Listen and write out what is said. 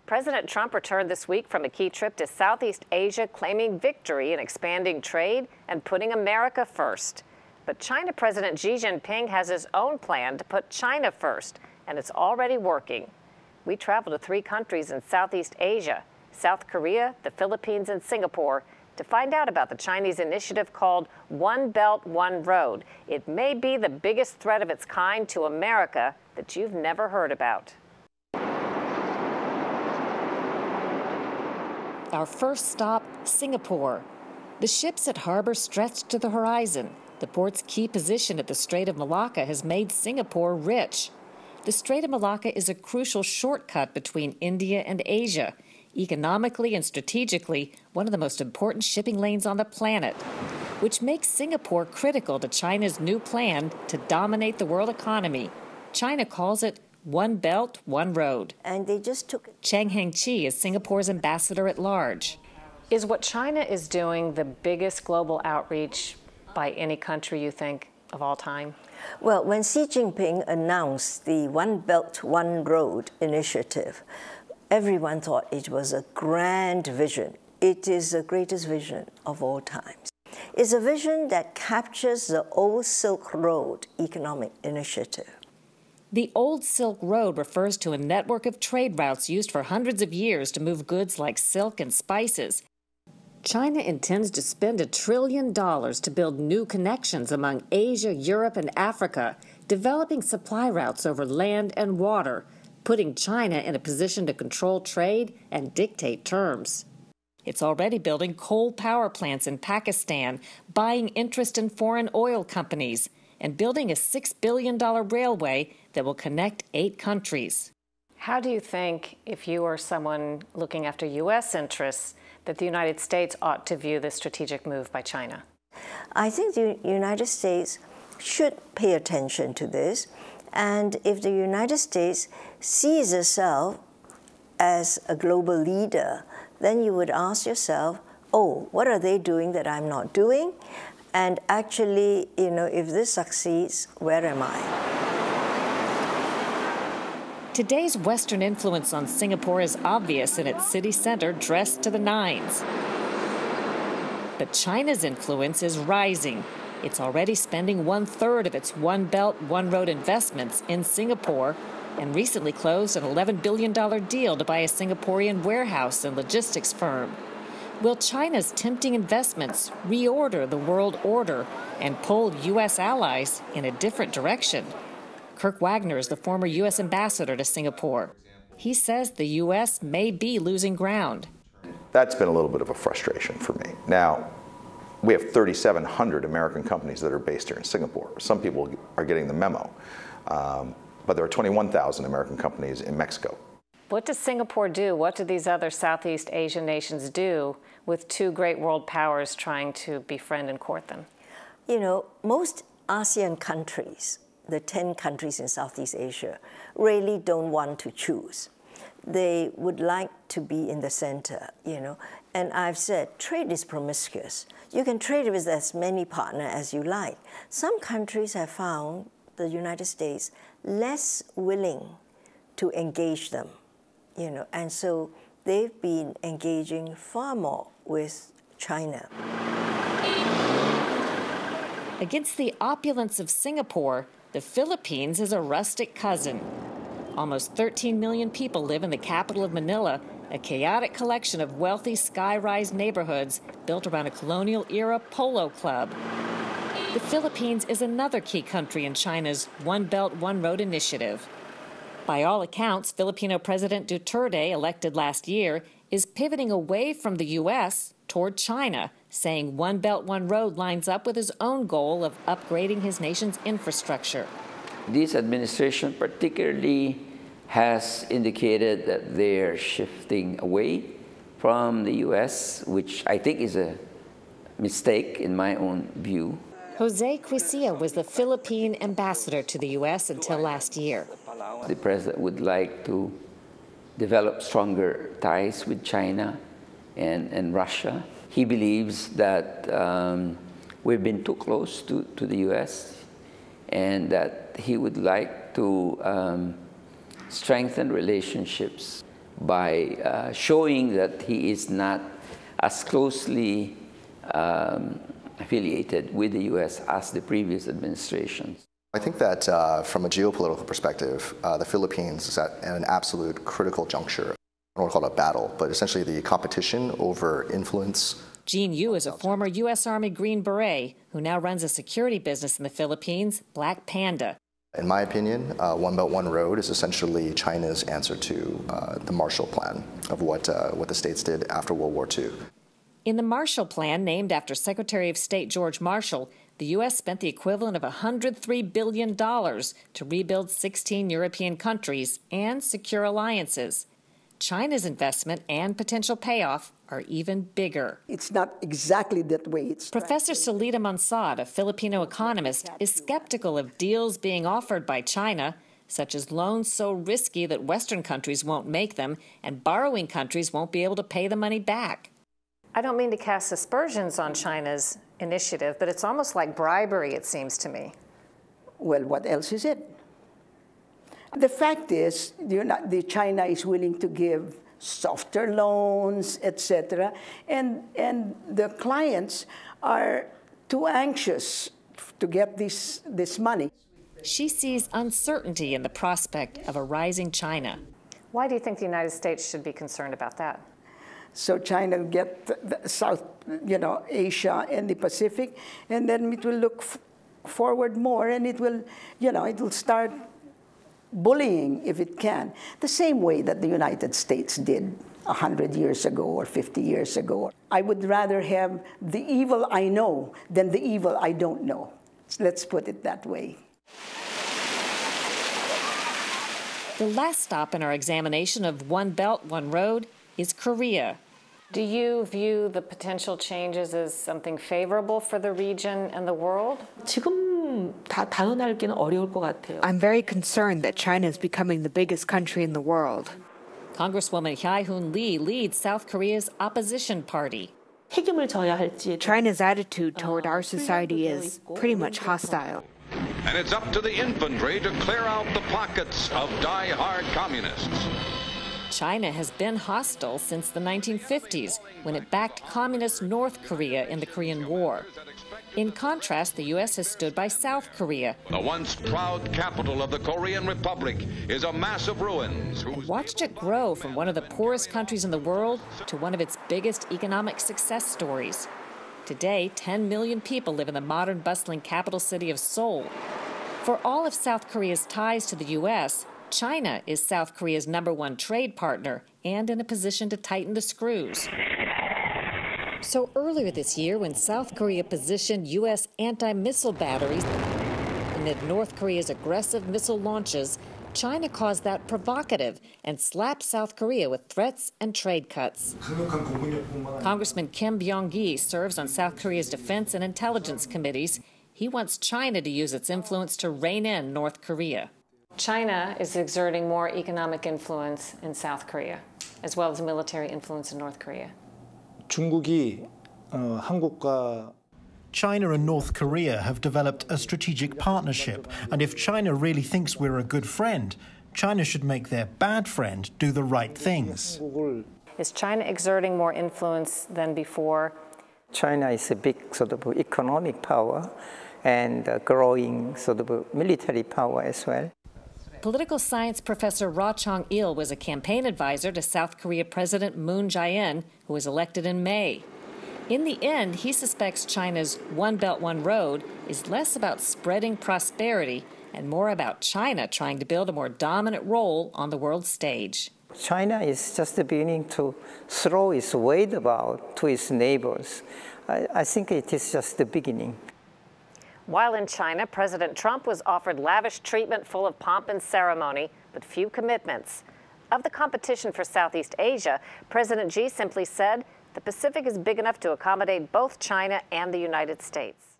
President Trump returned this week from a key trip to Southeast Asia, claiming victory in expanding trade and putting America first. But China President Xi Jinping has his own plan to put China first, and it's already working. We traveled to 3 countries in Southeast Asia, South Korea, the Philippines, and Singapore, to find out about the Chinese initiative called One Belt, One Road. It may be the biggest threat of its kind to America that you've never heard about. Our first stop, Singapore. The ships at harbor stretch to the horizon. The port's key position at the Strait of Malacca has made Singapore rich. The Strait of Malacca is a crucial shortcut between India and Asia. Economically and strategically, one of the most important shipping lanes on the planet, which makes Singapore critical to China's new plan to dominate the world economy. China calls it One Belt, One Road. And they just took it. Chang Heng-chi is Singapore's ambassador at large. Is what China is doing the biggest global outreach by any country, you think, of all time? Well, when Xi Jinping announced the One Belt, One Road initiative, everyone thought it was a grand vision. It is the greatest vision of all times. It's a vision that captures the old Silk Road economic initiative. The Old Silk Road refers to a network of trade routes used for hundreds of years to move goods like silk and spices. China intends to spend $1 trillion to build new connections among Asia, Europe, and Africa, developing supply routes over land and water, putting China in a position to control trade and dictate terms. It's already building coal power plants in Pakistan, buying interest in foreign oil companies, and building a $6 billion railway that will connect 8 countries. How do you think, if you are someone looking after U.S. interests, that the United States ought to view this strategic move by China? I think the United States should pay attention to this. And if the United States sees itself as a global leader, then you would ask yourself, oh, what are they doing that I'm not doing? And actually, if this succeeds, where am I? Today's Western influence on Singapore is obvious in its city center dressed to the nines. But China's influence is rising. It's already spending 1/3 of its One Belt, One Road investments in Singapore and recently closed an $11 billion deal to buy a Singaporean warehouse and logistics firm. Will China's tempting investments reorder the world order and pull U.S. allies in a different direction? Kirk Wagner is the former U.S. ambassador to Singapore. He says the U.S. may be losing ground. That's been a little bit of a frustration for me. Now, we have 3,700 American companies that are based here in Singapore. Some people are getting the memo, but there are 21,000 American companies in Mexico. What does Singapore do? What do these other Southeast Asian nations do with 2 great world powers trying to befriend and court them? Most ASEAN countries, the 10 countries in Southeast Asia, really don't want to choose. They would like to be in the center, And I've said, trade is promiscuous. You can trade with as many partners as you like. Some countries have found the United States less willing to engage them, and so they've been engaging far more with China. Against the opulence of Singapore, the Philippines is a rustic cousin. Almost 13 million people live in the capital of Manila, a chaotic collection of wealthy sky-rise neighborhoods built around a colonial-era polo club. The Philippines is another key country in China's One Belt, One Road initiative. By all accounts, Filipino President Duterte, elected last year, is pivoting away from the U.S. toward China, saying One Belt, One Road lines up with his own goal of upgrading his nation's infrastructure. This administration particularly has indicated that they're shifting away from the U.S., which I think is a mistake in my own view. Jose Quisia was the Philippine ambassador to the U.S. until last year. The president would like to develop stronger ties with China and Russia. He believes that we've been too close to the U.S. and that he would like to strengthen relationships by showing that he is not as closely affiliated with the U.S. as the previous administrations. I think that from a geopolitical perspective, the Philippines is at an absolute critical juncture. I don't want to call it a battle, but essentially the competition over influence. Jean Yu is a former U.S. Army Green Beret who now runs a security business in the Philippines, Black Panda. In my opinion, One Belt, One Road is essentially China's answer to the Marshall Plan of what the states did after World War II. In the Marshall Plan, named after Secretary of State George Marshall, the U.S. spent the equivalent of $103 billion to rebuild 16 European countries and secure alliances. China's investment and potential payoff are even bigger. It's not exactly that way. Professor Salida Mansad, a Filipino economist, is skeptical of deals being offered by China, such as loans so risky that Western countries won't make them and borrowing countries won't be able to pay the money back. I don't mean to cast aspersions on China's initiative, but it's almost like bribery, it seems to me. Well, what else is it? The fact is, China is willing to give softer loans, etc., and the clients are too anxious to get this money. She sees uncertainty in the prospect of a rising China. Why do you think the United States should be concerned about that? So China will get the South, Asia and the Pacific, and then it will look forward more, and it will, it will start bullying if it can, the same way that the United States did 100 years ago or 50 years ago. I would rather have the evil I know than the evil I don't know. Let's put it that way. The last stop in our examination of One Belt, One Road is Korea. Do you view the potential changes as something favorable for the region and the world? I'm very concerned that China is becoming the biggest country in the world. Congresswoman Hye-hoon Lee leads South Korea's opposition party. China's attitude toward our society is pretty much hostile. And it's up to the infantry to clear out the pockets of die-hard communists. China has been hostile since the 1950s, when it backed communist North Korea in the Korean War. In contrast, the U.S. has stood by South Korea. The once proud capital of the Korean Republic is a mass of ruins. And watched it grow from one of the poorest countries in the world to one of its biggest economic success stories. Today, 10 million people live in the modern, bustling capital city of Seoul. For all of South Korea's ties to the U.S., China is South Korea's #1 trade partner and in a position to tighten the screws. So earlier this year, when South Korea positioned U.S. anti-missile batteries amid North Korea's aggressive missile launches, China caused that provocative and slapped South Korea with threats and trade cuts. Congressman Kim Byung-gi serves on South Korea's Defense and Intelligence Committees. He wants China to use its influence to rein in North Korea. China is exerting more economic influence in South Korea, as well as military influence in North Korea. China and North Korea have developed a strategic partnership, and if China really thinks we're a good friend, China should make their bad friend do the right things. Is China exerting more influence than before? China is a big sort of economic power and a growing sort of military power as well. Political science professor Ra Chong-il was a campaign advisor to South Korea President Moon Jae-in, who was elected in May. In the end, he suspects China's One Belt, One Road is less about spreading prosperity and more about China trying to build a more dominant role on the world stage. China is just beginning to throw its weight about to its neighbors. I think it is just the beginning. While in China, President Trump was offered lavish treatment full of pomp and ceremony, but few commitments. Of the competition for Southeast Asia, President Xi simply said, the Pacific is big enough to accommodate both China and the United States.